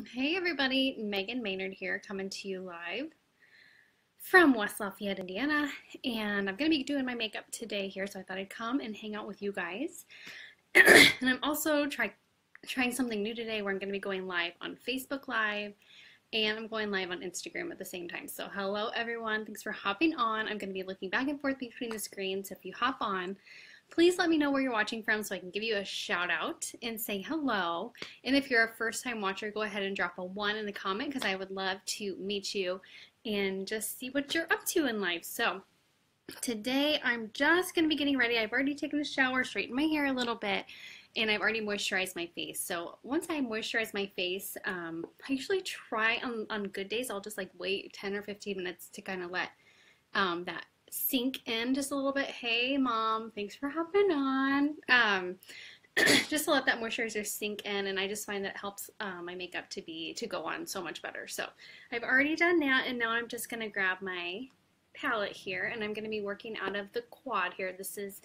Hey everybody, Megan Maynard here coming to you live from West Lafayette, Indiana, and I'm going to be doing my makeup today here, so I thought I'd come and hang out with you guys. And I'm also trying something new today where I'm going to be going live on Facebook Live and I'm going live on Instagram at the same time. So hello everyone, thanks for hopping on. I'm going to be looking back and forth between the screens. So if you hop on, please let me know where you're watching from so I can give you a shout out and say hello. And if you're a first time watcher, go ahead and drop a 1 in the comment because I would love to meet you and just see what you're up to in life. So today I'm just going to be getting ready. I've already taken a shower, straightened my hair a little bit, and I've already moisturized my face. So once I moisturize my face, I usually try on good days, I'll just like wait 10 or 15 minutes to kind of let that sink in just a little bit. Hey mom, thanks for hopping on. Just to let that moisturizer sink in, and I just find that it helps my makeup to go on so much better. So I've already done that, and now I'm just gonna grab my palette here, and I'm gonna be working out of the quad here. This is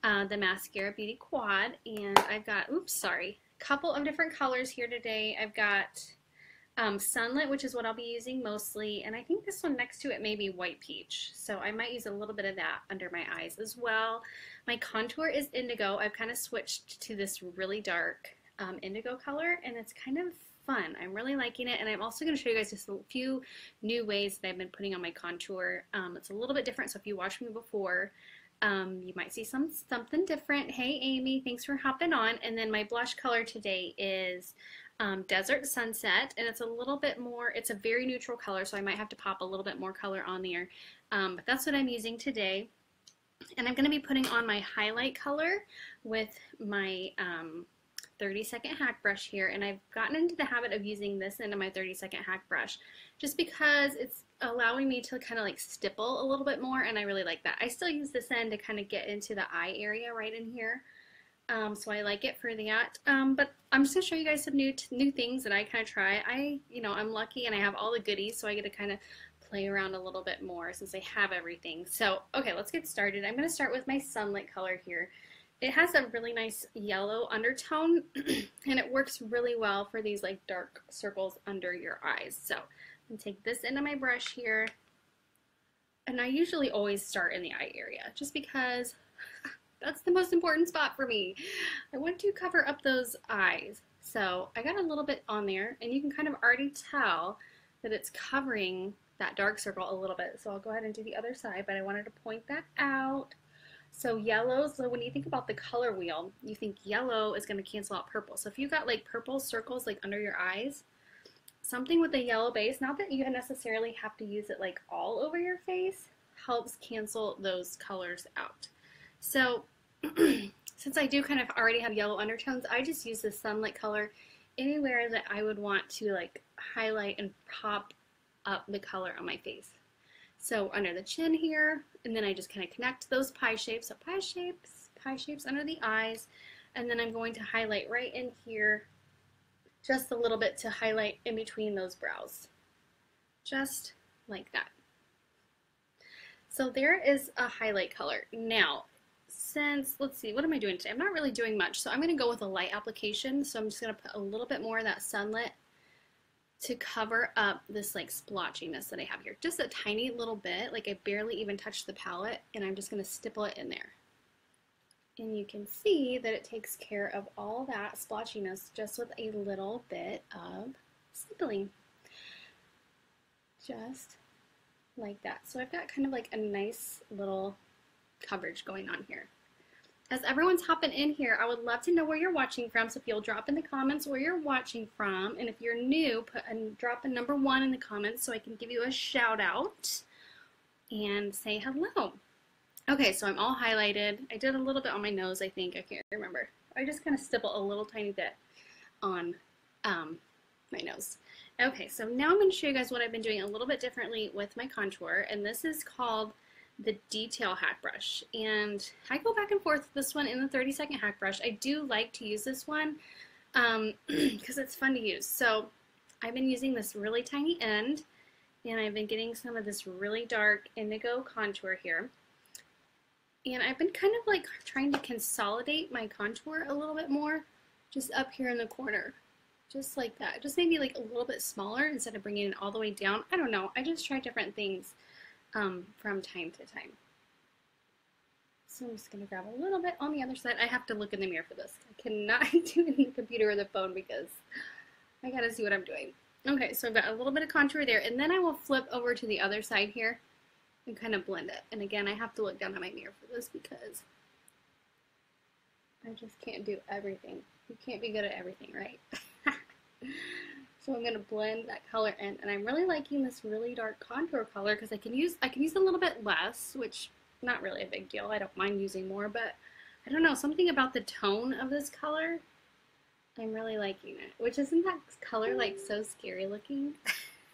the Mascara Beauty Quad, and I've got, oops, sorry, a couple of different colors here today. I've got Sunlit, which is what I'll be using mostly, and I think this one next to it may be White Peach, so I might use a little bit of that under my eyes as well. My contour is Indigo. I've kind of switched to this really dark indigo color, and it's kind of fun. I'm really liking it, and I'm also going to show you guys just a few new ways that I've been putting on my contour. It's a little bit different, so if you watched me before, you might see something different. Hey Amy, thanks for hopping on. And then my blush color today is Desert Sunset, and it's a little bit more, it's a very neutral color, so I might have to pop a little bit more color on there. But that's what I'm using today. And I'm going to be putting on my highlight color with my 30-second hack brush here, and I've gotten into the habit of using this into my 30-second hack brush just because it's allowing me to kind of like stipple a little bit more, and I really like that. I still use this end to kind of get into the eye area right in here. So I like it for that. But I'm just gonna show you guys some new things that I kind of try. I'm lucky and I have all the goodies, so I get to kind of play around a little bit more since I have everything. So okay, let's get started. I'm gonna start with my Sunlit color here. It has a really nice yellow undertone, and it works really well for these like dark circles under your eyes. So I'm gonna take this into my brush here, and I usually always start in the eye area just because that's the most important spot for me. I want to cover up those eyes. So I got a little bit on there, and you can kind of already tell that it's covering that dark circle a little bit. So I'll go ahead and do the other side, but I wanted to point that out. So yellow, so when you think about the color wheel, you think yellow is going to cancel out purple. So if you got like purple circles like under your eyes, something with a yellow base, not that you necessarily have to use it like all over your face, helps cancel those colors out. So since I do kind of already have yellow undertones, I just use the Sunlit color anywhere that I would want to like highlight and pop up the color on my face. So under the chin here, and then I just kind of connect those pie shapes. So pie shapes under the eyes, and then I'm going to highlight right in here just a little bit to highlight in between those brows. Just like that. So there is a highlight color. Now, let's see, what am I doing today? I'm not really doing much, so I'm going to go with a light application. So I'm just going to put a little bit more of that Sunlit to cover up this like splotchiness that I have here. Just a tiny little bit, like I barely even touched the palette, and I'm just going to stipple it in there. And you can see that it takes care of all that splotchiness just with a little bit of stippling. Just like that. So I've got kind of like a nice little coverage going on here. As everyone's hopping in here, I would love to know where you're watching from, so if you'll drop in the comments where you're watching from, and if you're new, drop a number 1 in the comments so I can give you a shout out and say hello. Okay, so I'm all highlighted. I did a little bit on my nose, I think. I can't remember. I just kind of stipple a little tiny bit on my nose. Okay, so now I'm going to show you guys what I've been doing a little bit differently with my contour, and this is called the Detail Hack Brush, and I go back and forth with this one in the 30-second hack brush. I do like to use this one because it's fun to use. So I've been using this really tiny end, and I've been getting some of this really dark indigo contour here, and I've been kind of like trying to consolidate my contour a little bit more just up here in the corner. Just like that. Just maybe like a little bit smaller instead of bringing it all the way down. I don't know. I just try different things from time to time. So I'm just going to grab a little bit on the other side. I have to look in the mirror for this. I cannot do it in the computer or the phone because I got to see what I'm doing. Okay, so I've got a little bit of contour there, and then I will flip over to the other side here and kind of blend it. And again, I have to look down at my mirror for this because I just can't do everything. You can't be good at everything, right? So I'm going to blend that color in, and I'm really liking this really dark contour color because I can use a little bit less, which not really a big deal. I don't mind using more, but I don't know, something about the tone of this color, I'm really liking it. Which isn't that color like so scary looking?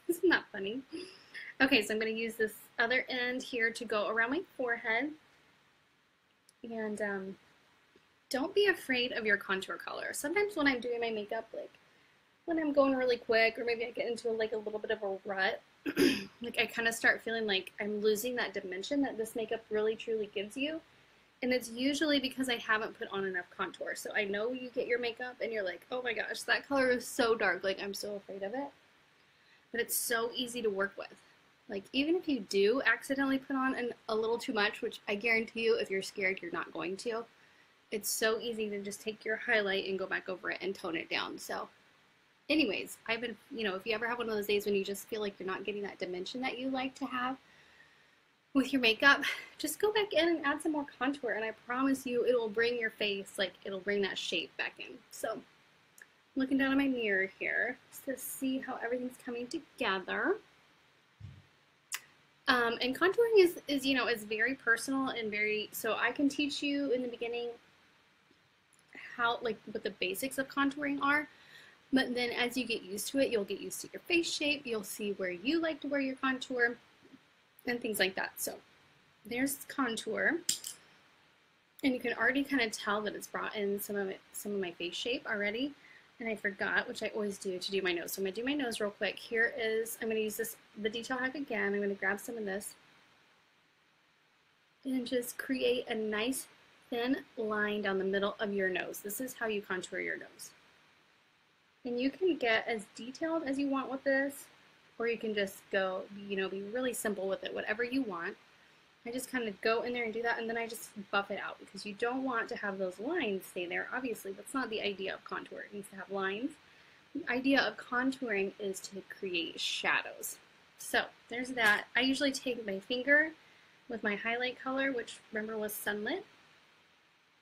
Isn't that funny? Okay, so I'm going to use this other end here to go around my forehead, and don't be afraid of your contour color. Sometimes when I'm doing my makeup, like when I'm going really quick, or maybe I get into like a little bit of a rut, like I kind of start feeling like I'm losing that dimension that this makeup really truly gives you. And it's usually because I haven't put on enough contour. So I know you get your makeup and you're like, oh my gosh, that color is so dark, like I'm so afraid of it. But it's so easy to work with. Like even if you do accidentally put on a little too much, which I guarantee you if you're scared you're not going to, it's so easy to just take your highlight and go back over it and tone it down. So anyways, I've been, if you ever have one of those days when you just feel like you're not getting that dimension that you like to have with your makeup, just go back in and add some more contour, and I promise you it will bring your face, like it'll bring that shape back in. So I'm looking down at my mirror here just to see how everything's coming together. And contouring is very personal and so I can teach you in the beginning how, like, what the basics of contouring are. But then as you get used to it, you'll get used to your face shape, you'll see where you like to wear your contour, and things like that. So there's contour, and you can already kind of tell that it's brought in some of my face shape already. And I forgot, which I always do, to do my nose. So I'm going to do my nose real quick. Here is, I'm going to use the Detail Hack again. I'm going to grab some of this and just create a nice thin line down the middle of your nose. This is how you contour your nose. And you can get as detailed as you want with this, or you can just go, be really simple with it, whatever you want. I just kind of go in there and do that, and then I just buff it out because you don't want to have those lines stay there. Obviously, that's not the idea of contour. It needs to have lines. The idea of contouring is to create shadows. So there's that. I usually take my finger with my highlight color, which remember was Sunlit.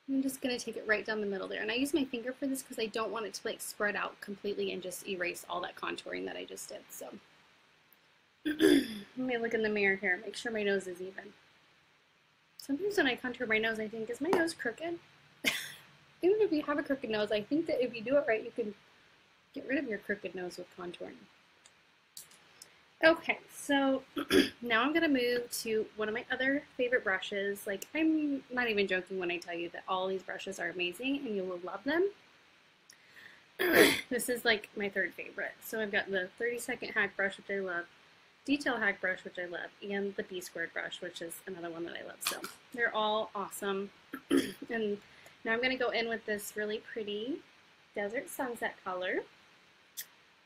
I'm just going to take it right down the middle there. And I use my finger for this because I don't want it to like spread out completely and just erase all that contouring that I just did. So let me look in the mirror here, make sure my nose is even. Sometimes when I contour my nose, I think, is my nose crooked? Even if you have a crooked nose, I think that if you do it right, you can get rid of your crooked nose with contouring. Okay, so now I'm going to move to one of my other favorite brushes. Like, I'm not even joking when I tell you that all these brushes are amazing and you will love them. This is like my third favorite. So I've got the 30-second hack brush, which I love, Detail Hack brush, which I love, and the B-squared brush, which is another one that I love. So they're all awesome. And now I'm going to go in with this really pretty Desert Sunset color.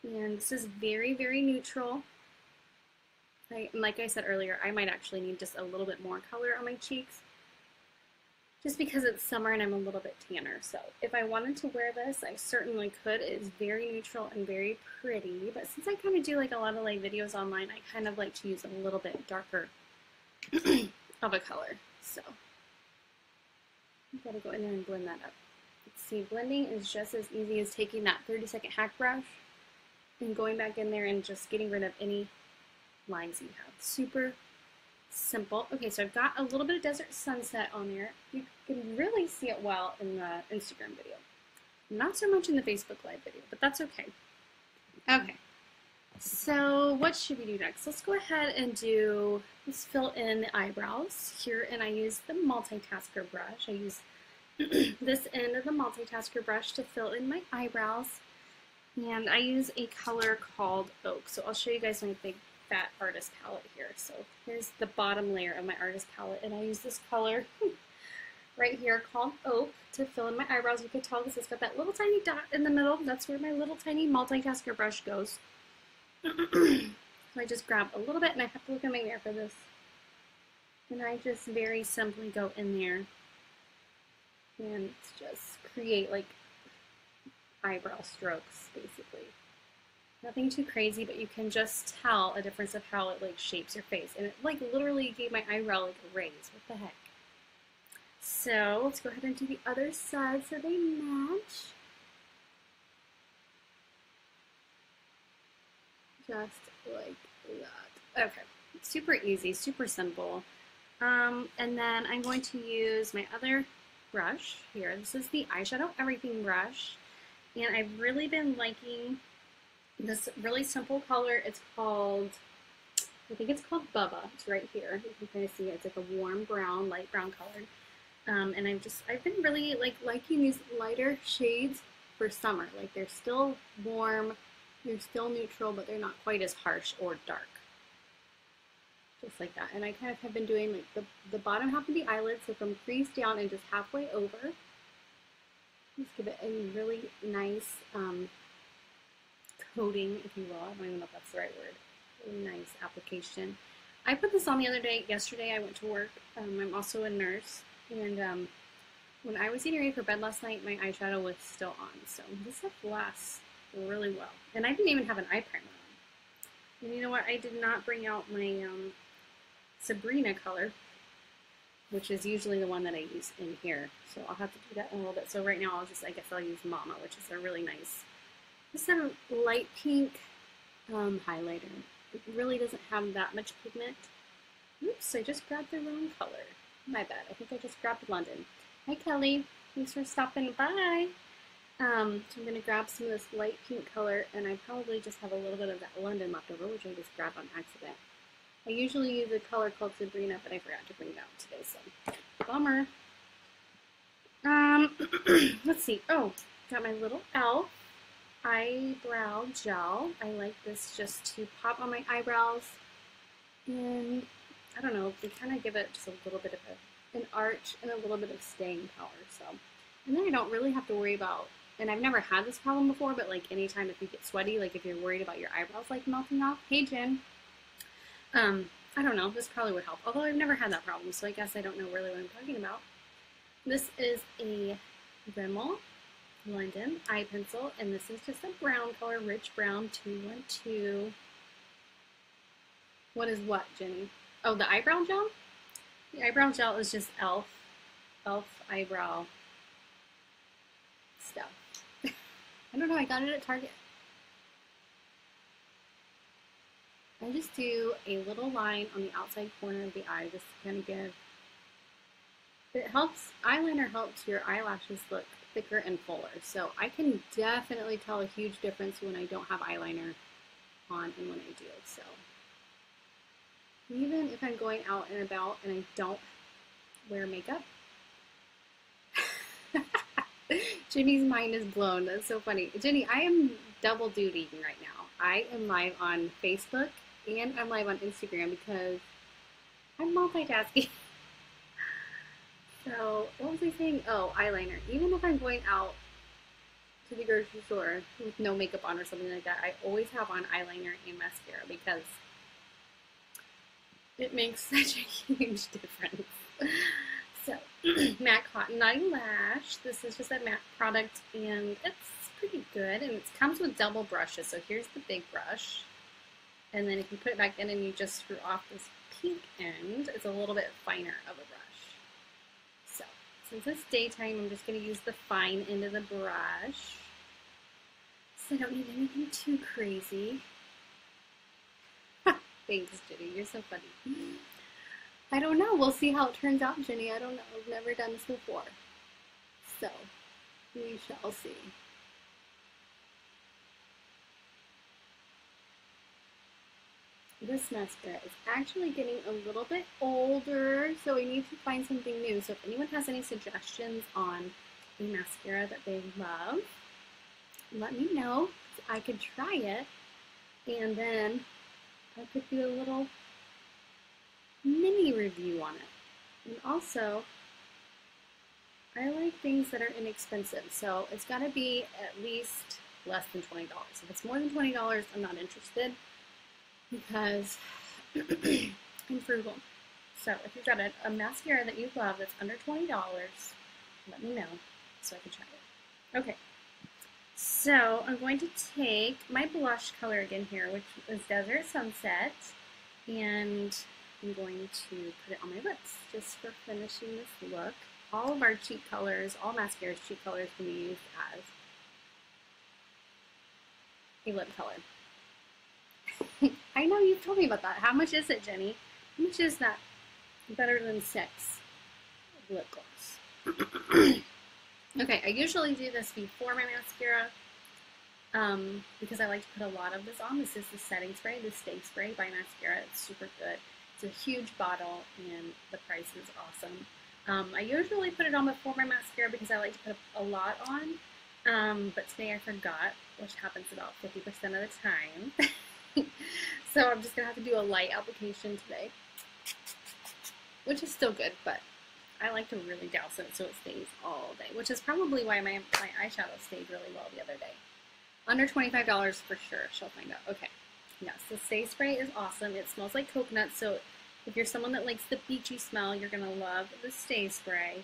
And this is very, very neutral. Like I said earlier, I might actually need just a little bit more color on my cheeks, just because it's summer and I'm a little bit tanner. So if I wanted to wear this, I certainly could. It is very neutral and very pretty, but since I kind of do like a lot of like videos online, I kind of like to use a little bit darker of a color. So I've got to go in there and blend that up. Let's see, blending is just as easy as taking that 30-second hack brush and going back in there and just getting rid of any lines you have. Super simple. Okay, so I've got a little bit of Desert Sunset on there. You can really see it well in the Instagram video. Not so much in the Facebook Live video, but that's okay. Okay, so what should we do next? Let's go ahead and let's fill in the eyebrows here, and I use the multitasker brush. I use this end of the multitasker brush to fill in my eyebrows, and I use a color called Oak. So I'll show you guys my big fat artist palette here. So here's the bottom layer of my artist palette, and I use this color right here called Oak to fill in my eyebrows. You can tell because it's got that little tiny dot in the middle. That's where my little tiny multitasker brush goes. So I just grab a little bit, and I have to look in my mirror for this. And I just very simply go in there and just create like eyebrow strokes, basically. Nothing too crazy, but you can just tell a difference of how it like shapes your face. And it like literally gave my eyebrow like a raise. What the heck? So let's go ahead and do the other side so they match. Just like that. Okay, super easy, super simple. And then I'm going to use my other brush here. This is the Eyeshadow Everything brush. And I've really been liking this really simple color. It's called, I think it's called Bubba. It's right here. You can kind of see it. It's like a warm brown, light brown color. And I've been really liking these lighter shades for summer. Like they're still warm, they're still neutral, but they're not quite as harsh or dark. Just like that. And I kind of have been doing like the bottom half of the eyelid, so from crease down and just halfway over. Just give it a really nice coating, if you will. I don't even know if that's the right word. Really nice application. I put this on the other day. Yesterday I went to work. I'm also a nurse. And when I was getting ready for bed last night, my eyeshadow was still on. So this stuff lasts really well. And I didn't even have an eye primer on. And you know what? I did not bring out my Sabrina color, which is usually the one that I use in here. So I'll have to do that in a little bit. So right now I guess I'll use Mama, which is a really nice, just a light pink highlighter. It really doesn't have that much pigment. Oops, I just grabbed the wrong color. My bad. I think I just grabbed London. Hi, Kelly. Thanks for stopping by. So I'm going to grab some of this light pink color, and I probably just have a little bit of that London left over, which I just grabbed on accident. I usually use a color called Sabrina, but I forgot to bring it out today, so bummer. Let's see. Oh, got my little e.l.f. eyebrow gel. I like this just to pop on my eyebrows, and I don't know, they kind of give it just a little bit of an arch and a little bit of staying power. So, and then I don't really have to worry about, and I've never had this problem before, but like anytime if you get sweaty, like if you're worried about your eyebrows like melting off, hey Jen, I don't know, this probably would help. Although I've never had that problem, so I guess I don't know really what I'm talking about. This is a Rimmel London eye pencil, and this is just a brown color, rich brown 212. What is what, Jenny? Oh, the eyebrow gel? The eyebrow gel is just e.l.f. eyebrow stuff. I don't know, I got it at Target. I just do a little line on the outside corner of the eye just to kind of give, it helps, eyeliner helps your eyelashes look thicker and fuller. So I can definitely tell a huge difference when I don't have eyeliner on and when I do. So even if I'm going out and about and I don't wear makeup, Jenny's mind is blown. That's so funny. Jenny, I am double dutying right now. I am live on Facebook and I'm live on Instagram because I'm multitasking. So, what was I saying? Oh, eyeliner. Even if I'm going out to the grocery store with no makeup on or something like that, I always have on eyeliner and mascara because it makes such a huge difference. So, MAC Cotton Naughty Lash. This is just a MAC product and it's pretty good. And it comes with double brushes. So here's the big brush. And then if you put it back in and you just screw off this pink end, it's a little bit finer of a brush. So, since it's daytime, I'm just going to use the fine end of the brush. So I don't need anything too crazy. Thanks, Jenny. You're so funny. I don't know. We'll see how it turns out, Jenny. I don't know. I've never done this before. So, we shall see. This mascara is actually getting a little bit older, so we need to find something new. So if anyone has any suggestions on a mascara that they love, let me know. I could try it, and then I could do a little mini review on it. And also, I like things that are inexpensive, so it's got to be at least less than $20. If it's more than $20, I'm not interested because I'm frugal. So if you've got a mascara that you love that's under $20, let me know so I can try it. Okay, so I'm going to take my blush color again here, which is Desert Sunset, and I'm going to put it on my lips just for finishing this look. All of our cheek colors, all mascara's cheek colors can be used as a lip color. I know you've told me about that. How much is it, Jenny? How much is that? Better than 6 lip gloss. Okay, I usually do this before my mascara because I like to put a lot of this on. This is the setting spray, the Stay Spray by Mascara. It's super good. It's a huge bottle and the price is awesome. I usually put it on before my mascara because I like to put a lot on, but today I forgot, which happens about 50% of the time. So I'm just going to have to do a light application today, which is still good, but I like to really douse it so it stays all day, which is probably why my eyeshadow stayed really well the other day. Under $25 for sure, she'll find out. Okay, yes, the Stay Spray is awesome. It smells like coconut, so if you're someone that likes the beachy smell, you're going to love the Stay Spray.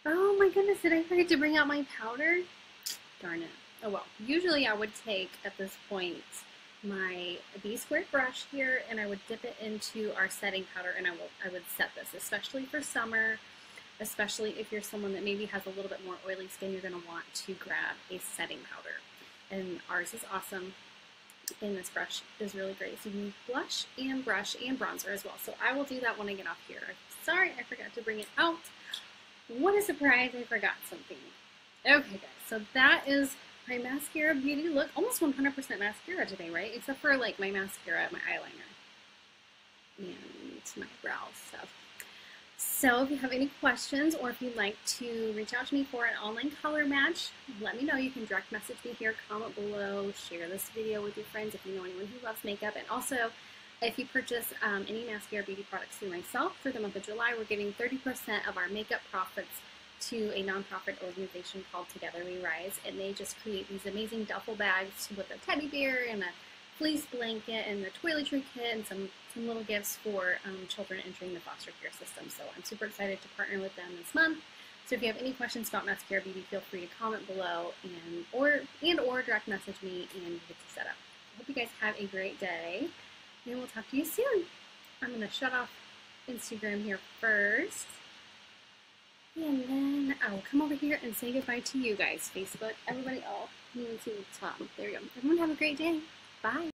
Oh my goodness, did I forget to bring out my powder? Darn it. Oh well, usually I would take, at this point, my B-squared brush here, and I would dip it into our setting powder, and I would set this, especially for summer, especially if you're someone that maybe has a little bit more oily skin, you're going to want to grab a setting powder. And ours is awesome, and this brush is really great. So you can use blush and brush and bronzer as well. So I will do that when I get off here. Sorry, I forgot to bring it out. What a surprise, I forgot something. Okay guys, so that is my mascara beauty look. Almost 100% mascara today, right? Except for like my mascara, my eyeliner, and my brow stuff. So if you have any questions or if you'd like to reach out to me for an online color match, let me know. You can direct message me here, comment below, share this video with your friends if you know anyone who loves makeup. And also, if you purchase any mascara beauty products through myself for the month of July, we're giving 30% of our makeup profits to a nonprofit organization called Together We Rise, and they just create these amazing duffel bags with a teddy bear and a fleece blanket and the toiletry kit and some little gifts for children entering the foster care system. So I'm super excited to partner with them this month. So if you have any questions about mascara beauty, feel free to comment below and or direct message me and we'll get you set up. I hope you guys have a great day, and we'll talk to you soon. I'm going to shut off Instagram here first. And then I'll come over here and say goodbye to you guys. Facebook, everybody, oh, you can see the top. There we go. Everyone have a great day. Bye.